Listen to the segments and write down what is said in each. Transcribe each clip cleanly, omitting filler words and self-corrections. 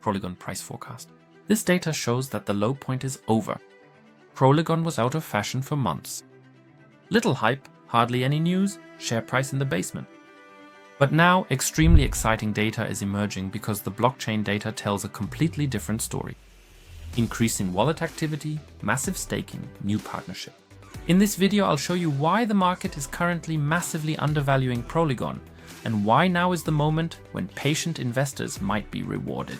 Polygon price forecast. This data shows that the low point is over. Polygon was out of fashion for months. Little hype, hardly any news, share price in the basement. But now, extremely exciting data is emerging because the blockchain data tells a completely different story. Increasing wallet activity, massive staking, new partnership. In this video, I'll show you why the market is currently massively undervaluing Polygon, and why now is the moment when patient investors might be rewarded.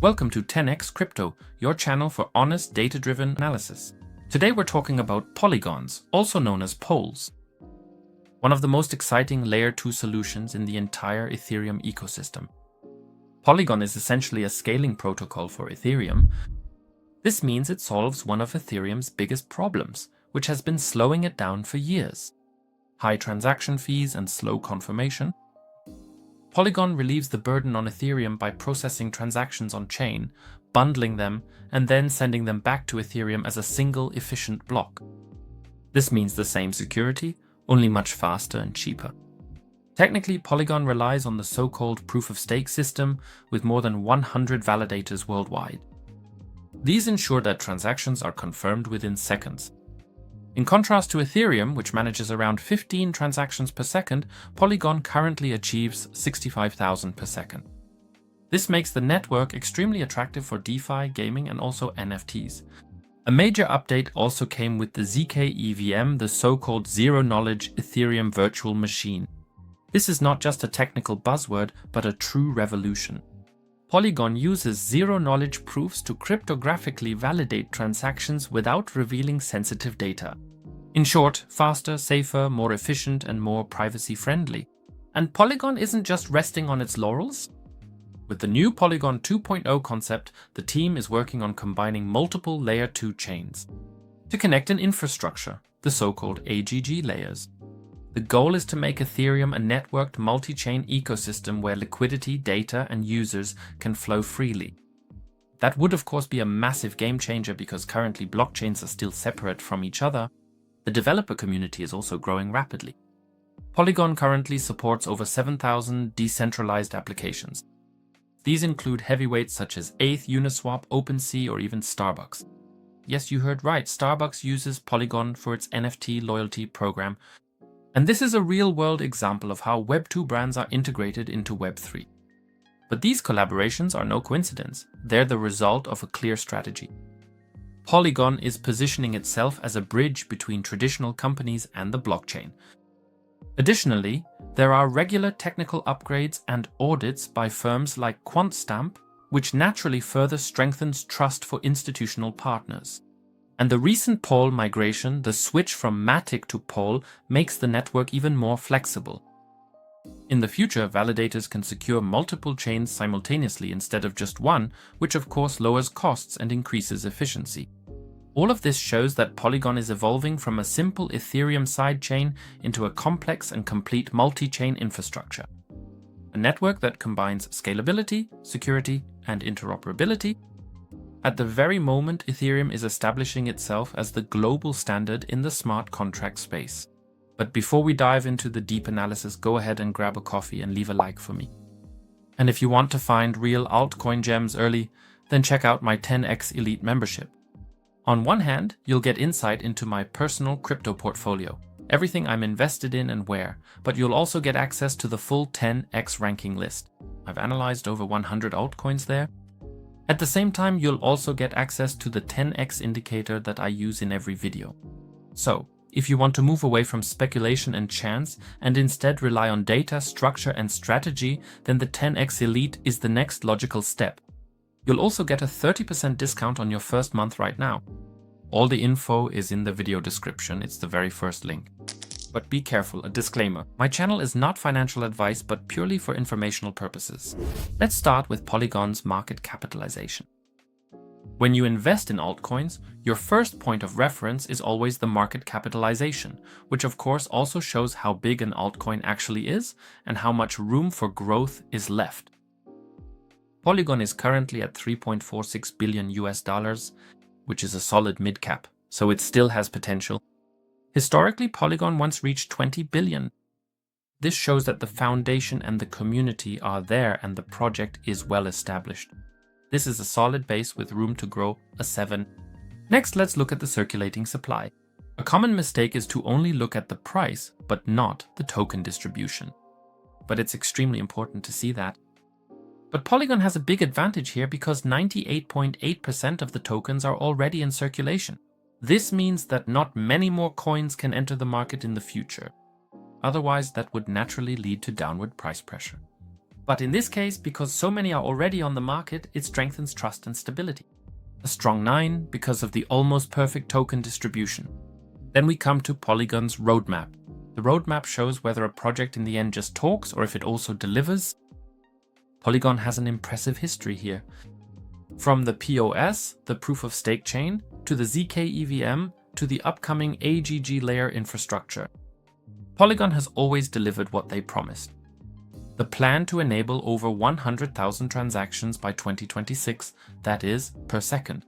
Welcome to 10x Crypto, your channel for honest data-driven analysis. Today we're talking about polygons, also known as poles. One of the most exciting Layer 2 solutions in the entire Ethereum ecosystem. Polygon is essentially a scaling protocol for Ethereum. This means it solves one of Ethereum's biggest problems, which has been slowing it down for years. High transaction fees and slow confirmation. Polygon relieves the burden on Ethereum by processing transactions on-chain, bundling them, and then sending them back to Ethereum as a single efficient block. This means the same security, only much faster and cheaper. Technically, Polygon relies on the so-called proof-of-stake system with more than 100 validators worldwide. These ensure that transactions are confirmed within seconds. In contrast to Ethereum, which manages around 15 transactions per second, Polygon currently achieves 65,000 per second. This makes the network extremely attractive for DeFi, gaming, and also NFTs. A major update also came with the zkEVM, the so-called zero-knowledge Ethereum virtual machine. This is not just a technical buzzword, but a true revolution. Polygon uses zero-knowledge proofs to cryptographically validate transactions without revealing sensitive data. In short, faster, safer, more efficient, and more privacy-friendly. And Polygon isn't just resting on its laurels. With the new Polygon 2.0 concept, the team is working on combining multiple Layer 2 chains to connect an infrastructure, the so-called AGG layers. The goal is to make Ethereum a networked multi-chain ecosystem where liquidity, data, and users can flow freely. That would of course be a massive game changer because currently blockchains are still separate from each other. The developer community is also growing rapidly. Polygon currently supports over 7,000 decentralized applications. These include heavyweights such as Eighth, Uniswap, OpenSea, or even Starbucks. Yes, you heard right, Starbucks uses Polygon for its NFT loyalty program. And this is a real-world example of how Web 2 brands are integrated into Web 3. But these collaborations are no coincidence. They're the result of a clear strategy. Polygon is positioning itself as a bridge between traditional companies and the blockchain. Additionally, there are regular technical upgrades and audits by firms like QuantStamp, which naturally further strengthens trust for institutional partners. And the recent POL migration, the switch from MATIC to POL, makes the network even more flexible. In the future, validators can secure multiple chains simultaneously instead of just one, which of course lowers costs and increases efficiency. All of this shows that Polygon is evolving from a simple Ethereum sidechain into a complex and complete multi-chain infrastructure. A network that combines scalability, security, and interoperability. At the very moment, Ethereum is establishing itself as the global standard in the smart contract space. But before we dive into the deep analysis, go ahead and grab a coffee and leave a like for me. And if you want to find real altcoin gems early, then check out my 10x Elite membership. On one hand, you'll get insight into my personal crypto portfolio, everything I'm invested in and where, but you'll also get access to the full 10x ranking list. I've analyzed over 100 altcoins there. At the same time, you'll also get access to the 10x indicator that I use in every video. So, if you want to move away from speculation and chance and instead rely on data, structure, and strategy, then the 10x Elite is the next logical step. You'll also get a 30% discount on your first month right now. All the info is in the video description, it's the very first link. But be careful, a disclaimer. My channel is not financial advice, but purely for informational purposes. Let's start with Polygon's market capitalization. When you invest in altcoins, your first point of reference is always the market capitalization, which of course also shows how big an altcoin actually is and how much room for growth is left. Polygon is currently at $3.46 billion, which is a solid mid-cap, so it still has potential. Historically, Polygon once reached 20 billion. This shows that the foundation and the community are there and the project is well established. This is a solid base with room to grow, a 7. Next, let's look at the circulating supply. A common mistake is to only look at the price, but not the token distribution. But it's extremely important to see that. But Polygon has a big advantage here because 98.8% of the tokens are already in circulation. This means that not many more coins can enter the market in the future. Otherwise, that would naturally lead to downward price pressure. But in this case, because so many are already on the market, it strengthens trust and stability. A strong 9 because of the almost perfect token distribution. Then we come to Polygon's roadmap. The roadmap shows whether a project in the end just talks or if it also delivers. Polygon has an impressive history here. From the POS, the proof of stake chain, to the zkEVM, to the upcoming AGG layer infrastructure. Polygon has always delivered what they promised. The plan to enable over 100,000 transactions by 2026, that is, per second.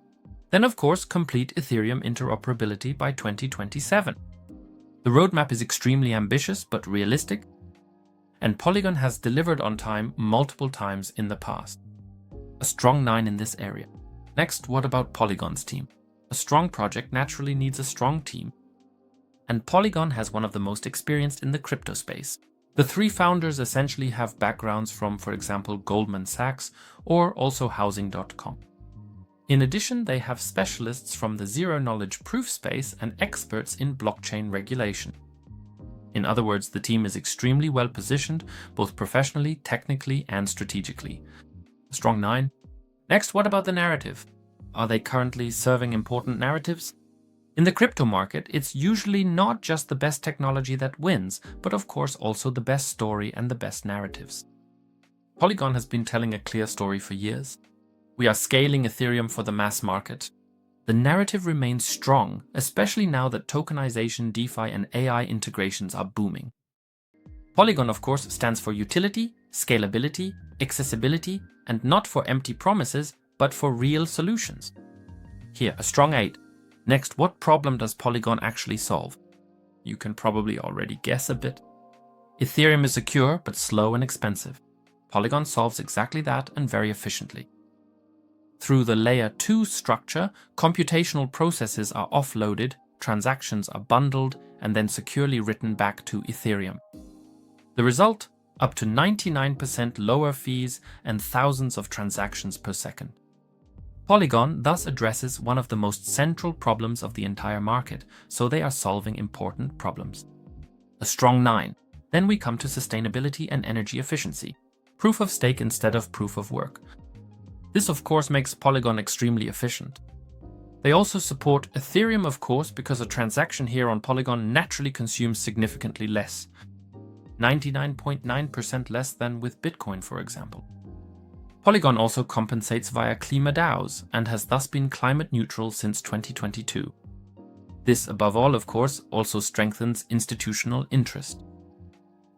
Then of course, complete Ethereum interoperability by 2027. The roadmap is extremely ambitious but realistic, and Polygon has delivered on time multiple times in the past. A strong 9 in this area. Next, what about Polygon's team? A strong project naturally needs a strong team. And Polygon has one of the most experienced in the crypto space. The 3 founders essentially have backgrounds from, for example, Goldman Sachs or also housing.com. In addition, they have specialists from the zero-knowledge proof space and experts in blockchain regulation. In other words, the team is extremely well positioned, both professionally, technically, and strategically. A strong 9. Next, what about the narrative? Are they currently serving important narratives? In the crypto market, it's usually not just the best technology that wins, but of course also the best story and the best narratives. Polygon has been telling a clear story for years. We are scaling Ethereum for the mass market. The narrative remains strong, especially now that tokenization, DeFi, and AI integrations are booming. Polygon, of course, stands for utility, scalability, accessibility, and not for empty promises, but for real solutions. Here, a strong 8. Next, what problem does Polygon actually solve? You can probably already guess a bit. Ethereum is secure, but slow and expensive. Polygon solves exactly that and very efficiently. Through the layer 2 structure, computational processes are offloaded, transactions are bundled, and then securely written back to Ethereum. The result? Up to 99% lower fees and thousands of transactions per second. Polygon thus addresses one of the most central problems of the entire market, so they are solving important problems. A strong 9. Then we come to sustainability and energy efficiency. Proof of stake instead of proof of work. This of course makes Polygon extremely efficient. They also support Ethereum of course because a transaction here on Polygon naturally consumes significantly less. 99.9% less than with Bitcoin, for example. Polygon also compensates via KlimaDAOs and has thus been climate neutral since 2022. This, above all, of course, also strengthens institutional interest.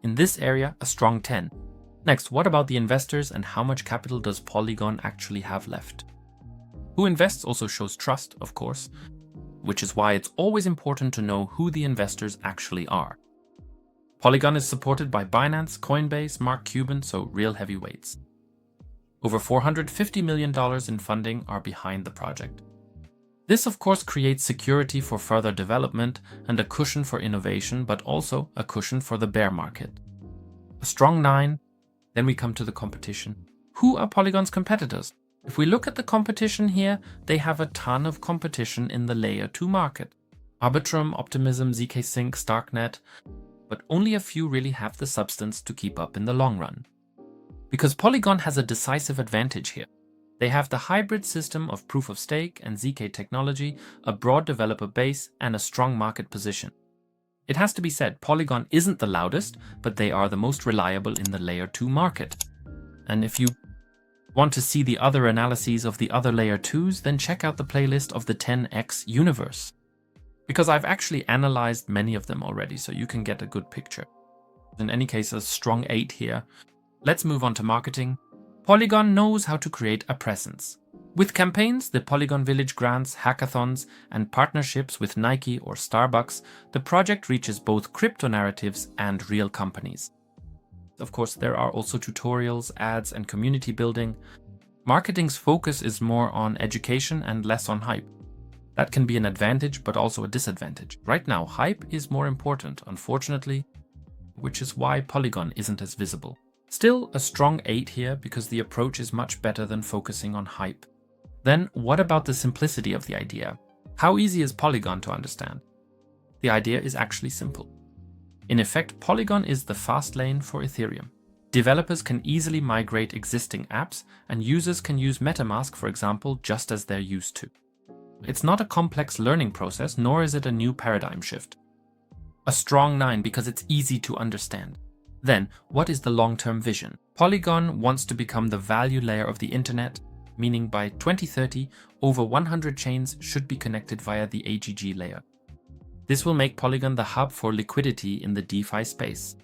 In this area, a strong 10. Next, what about the investors and how much capital does Polygon actually have left? Who invests also shows trust, of course, which is why it's always important to know who the investors actually are. Polygon is supported by Binance, Coinbase, Mark Cuban, so real heavyweights. Over $450 million in funding are behind the project. This of course creates security for further development and a cushion for innovation, but also a cushion for the bear market. A strong 9. Then we come to the competition. Who are Polygon's competitors? If we look at the competition here, they have a ton of competition in the layer 2 market. Arbitrum, Optimism, zkSync, Starknet, but only a few really have the substance to keep up in the long run. Because Polygon has a decisive advantage here. They have the hybrid system of proof of stake and zk technology, a broad developer base, and a strong market position. It has to be said, Polygon isn't the loudest, but they are the most reliable in the layer 2 market. And if you want to see the other analyses of the other layer 2s, then check out the playlist of the 10x universe. Because I've actually analyzed many of them already, so you can get a good picture. In any case, a strong 8 here. Let's move on to marketing. Polygon knows how to create a presence. With campaigns, the Polygon Village grants, hackathons, and partnerships with Nike or Starbucks, the project reaches both crypto narratives and real companies. Of course, there are also tutorials, ads, and community building. Marketing's focus is more on education and less on hype. That can be an advantage, but also a disadvantage. Right now, hype is more important, unfortunately, which is why Polygon isn't as visible. Still, a strong 8 here because the approach is much better than focusing on hype. Then, what about the simplicity of the idea? How easy is Polygon to understand? The idea is actually simple. In effect, Polygon is the fast lane for Ethereum. Developers can easily migrate existing apps, and users can use MetaMask, for example, just as they're used to. It's not a complex learning process, nor is it a new paradigm shift. A strong 9 because it's easy to understand. Then, what is the long-term vision? Polygon wants to become the value layer of the internet, meaning by 2030, over 100 chains should be connected via the AGG layer. This will make Polygon the hub for liquidity in the DeFi space.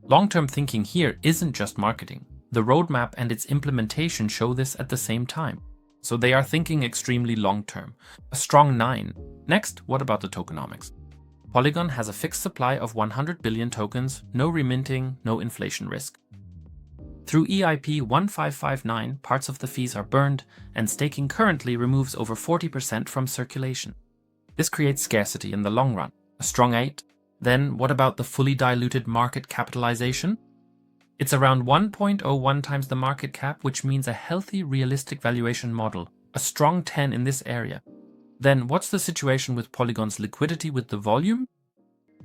Long-term thinking here isn't just marketing. The roadmap and its implementation show this at the same time. So they are thinking extremely long-term. A strong 9. Next, what about the tokenomics? Polygon has a fixed supply of 100 billion tokens, no reminting, no inflation risk. Through EIP 1559, parts of the fees are burned, and staking currently removes over 40% from circulation. This creates scarcity in the long run. A strong 8. Then, what about the fully diluted market capitalization? It's around 1.01 times the market cap, which means a healthy, realistic valuation model. A strong 10 in this area. Then, what's the situation with Polygon's liquidity with the volume?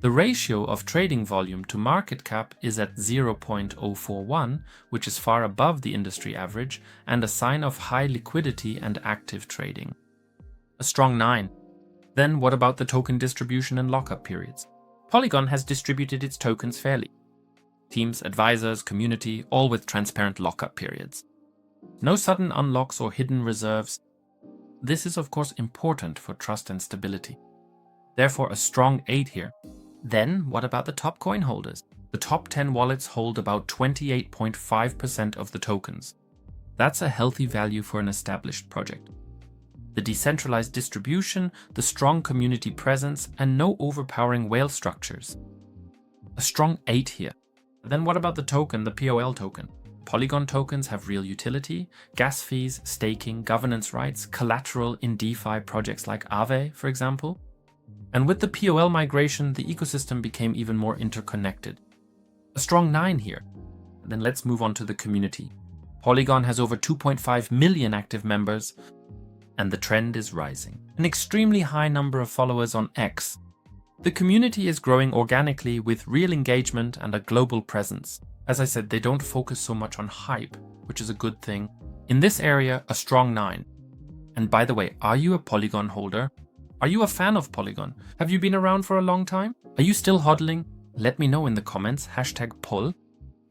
The ratio of trading volume to market cap is at 0.041, which is far above the industry average, and a sign of high liquidity and active trading. A strong 9. Then, what about the token distribution and lockup periods? Polygon has distributed its tokens fairly. Teams, advisors, community, all with transparent lockup periods. No sudden unlocks or hidden reserves. This is of course important for trust and stability. Therefore a strong 8 here. Then what about the top coin holders? The top 10 wallets hold about 28.5% of the tokens. That's a healthy value for an established project. The decentralized distribution, the strong community presence, and no overpowering whale structures. A strong 8 here. Then what about the token, the POL token? Polygon tokens have real utility, gas fees, staking, governance rights, collateral in DeFi projects like Aave, for example. And with the POL migration, the ecosystem became even more interconnected. A strong 9 here. Then let's move on to the community. Polygon has over 2.5 million active members, and the trend is rising. An extremely high number of followers on X. The community is growing organically with real engagement and a global presence. As I said, they don't focus so much on hype, which is a good thing. In this area, a strong 9. And by the way, are you a Polygon holder? Are you a fan of Polygon? Have you been around for a long time? Are you still hodling? Let me know in the comments, #Pol.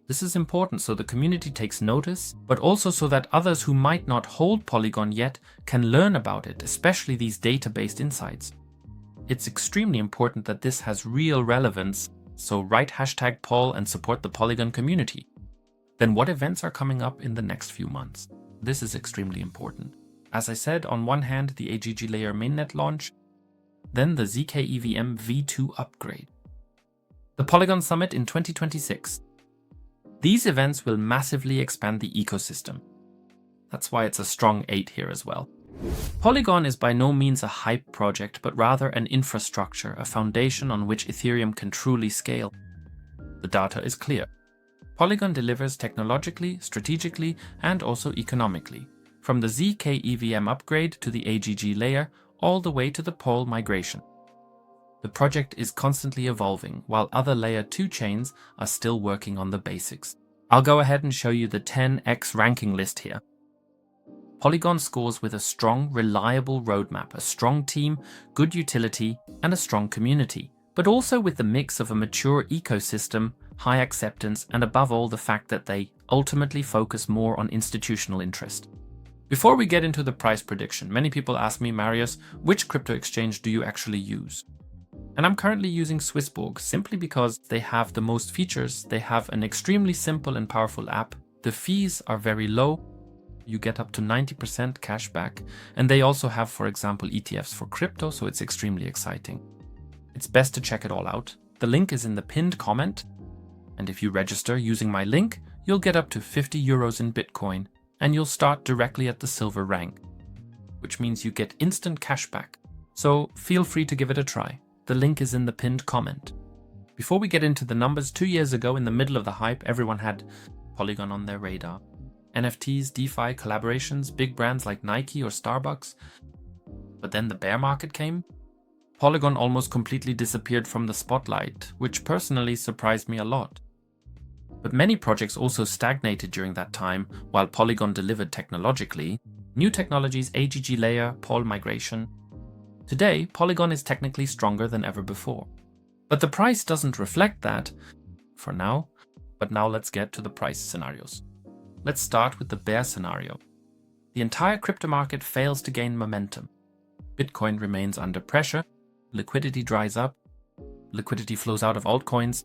This is important so the community takes notice, but also so that others who might not hold Polygon yet can learn about it, especially these data-based insights. It's extremely important that this has real relevance, so write #Pol and support the Polygon community. Then what events are coming up in the next few months? This is extremely important. As I said, on one hand, the AGG layer mainnet launch, then the zkEVM v2 upgrade. The Polygon Summit in 2026. These events will massively expand the ecosystem. That's why it's a strong 8 here as well. Polygon is by no means a hype project, but rather an infrastructure, a foundation on which Ethereum can truly scale. The data is clear. Polygon delivers technologically, strategically, and also economically. From the zkEVM upgrade to the AGG layer, all the way to the POL migration. The project is constantly evolving, while other layer 2 chains are still working on the basics. I'll go ahead and show you the 10x ranking list here. Polygon scores with a strong, reliable roadmap, a strong team, good utility, and a strong community, but also with the mix of a mature ecosystem, high acceptance, and above all the fact that they ultimately focus more on institutional interest. Before we get into the price prediction, many people ask me, Marius, which crypto exchange do you actually use? And I'm currently using Swissborg simply because they have the most features, they have an extremely simple and powerful app, the fees are very low, you get up to 90% cash back, and they also have, for example, ETFs for crypto, so it's extremely exciting. It's best to check it all out. The link is in the pinned comment, and if you register using my link, you'll get up to 50 euros in Bitcoin and you'll start directly at the silver rank, which means you get instant cash back. So feel free to give it a try. The link is in the pinned comment. Before we get into the numbers, 2 years ago in the middle of the hype, everyone had Polygon on their radar. NFTs, DeFi, collaborations, big brands like Nike or Starbucks. But then the bear market came. Polygon almost completely disappeared from the spotlight, which personally surprised me a lot. But many projects also stagnated during that time, while Polygon delivered technologically. New technologies, AGG layer, Pol migration. Today, Polygon is technically stronger than ever before. But the price doesn't reflect that, for now. But now let's get to the price scenarios. Let's start with the bear scenario. The entire crypto market fails to gain momentum. Bitcoin remains under pressure, liquidity dries up, liquidity flows out of altcoins.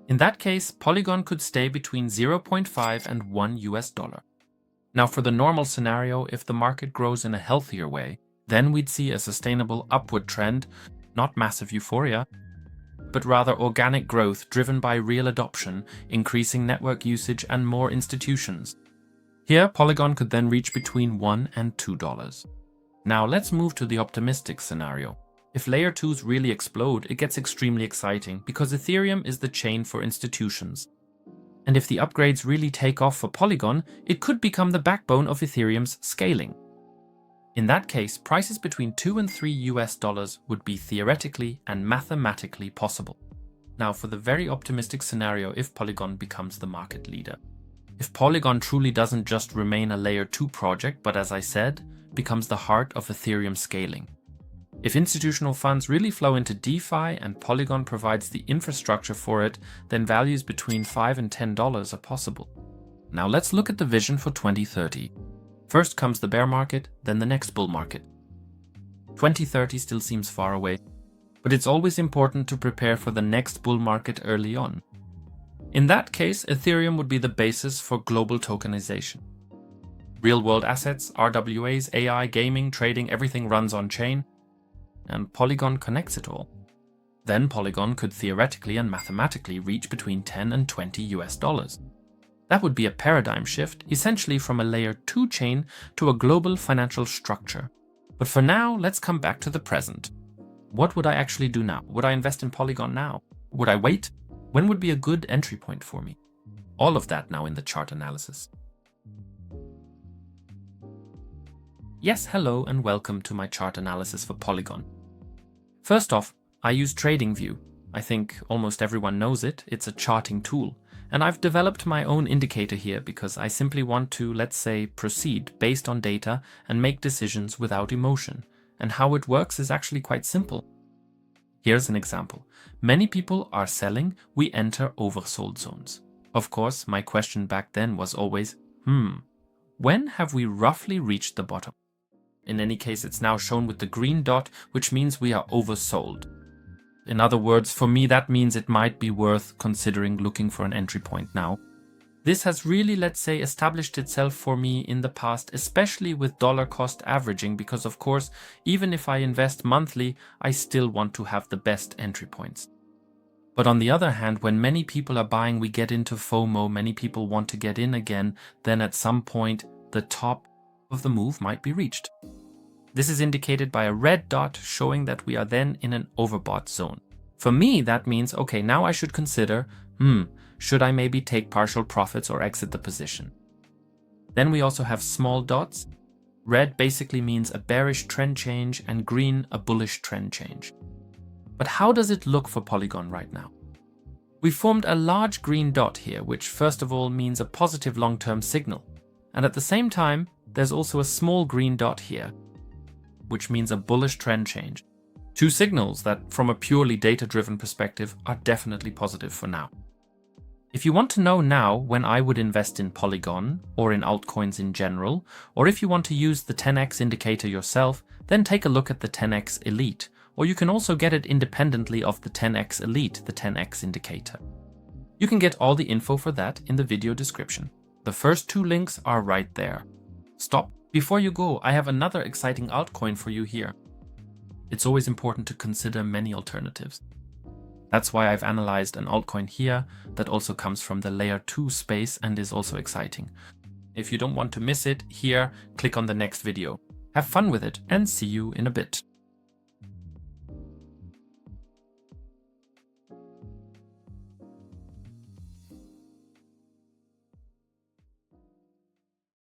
In that case, Polygon could stay between 0.5 and $1. Now for the normal scenario, if the market grows in a healthier way, then we'd see a sustainable upward trend, not massive euphoria, but rather organic growth driven by real adoption, increasing network usage and more institutions. Here, Polygon could then reach between $1 and $2. Now let's move to the optimistic scenario. If layer 2s really explode, it gets extremely exciting because Ethereum is the chain for institutions. And if the upgrades really take off for Polygon, it could become the backbone of Ethereum's scaling. In that case, prices between $2 and $3 would be theoretically and mathematically possible. Now for the very optimistic scenario if Polygon becomes the market leader. If Polygon truly doesn't just remain a layer 2 project, but as I said, becomes the heart of Ethereum scaling. If institutional funds really flow into DeFi and Polygon provides the infrastructure for it, then values between $5 and $10 are possible. Now let's look at the vision for 2030. First comes the bear market, then the next bull market. 2030 still seems far away, but it's always important to prepare for the next bull market early on. In that case, Ethereum would be the basis for global tokenization. Real-world assets, RWAs, AI, gaming, trading, everything runs on-chain, and Polygon connects it all. Then Polygon could theoretically and mathematically reach between $10 and $20. That would be a paradigm shift, essentially from a layer 2 chain to a global financial structure. But for now, let's come back to the present. What would I actually do now? Would I invest in Polygon now? Would I wait? When would be a good entry point for me? All of that now in the chart analysis. Yes, hello and welcome to my chart analysis for Polygon. First off, I use TradingView. I think almost everyone knows it. It's a charting tool. And I've developed my own indicator here because I simply want to, let's say, proceed based on data and make decisions without emotion. And how it works is actually quite simple. Here's an example. Many people are selling, we enter oversold zones. Of course, my question back then was always, when have we roughly reached the bottom? In any case, it's now shown with the green dot, which means we are oversold. In other words, for me, that means it might be worth considering looking for an entry point now. This has really, let's say, established itself for me in the past, especially with dollar cost averaging, because of course, even if I invest monthly, I still want to have the best entry points. But on the other hand, when many people are buying, we get into FOMO, many people want to get in again, then at some point, the top of the move might be reached. This is indicated by a red dot showing that we are then in an overbought zone. For me, that means, okay, now I should consider, should I maybe take partial profits or exit the position? Then we also have small dots. Red basically means a bearish trend change and green a bullish trend change. But how does it look for Polygon right now? We formed a large green dot here, which first of all means a positive long-term signal. And at the same time, there's also a small green dot here, which means a bullish trend change. Two signals that, from a purely data-driven perspective, are definitely positive for now. If you want to know now when I would invest in Polygon, or in altcoins in general, or if you want to use the 10x indicator yourself, then take a look at the 10x Elite, or you can also get it independently of the 10x Elite, the 10x indicator. You can get all the info for that in the video description. The first two links are right there. Stop. Before you go, I have another exciting altcoin for you here. It's always important to consider many alternatives. That's why I've analyzed an altcoin here that also comes from the layer 2 space and is also exciting. If you don't want to miss it, here, click on the next video. Have fun with it and see you in a bit.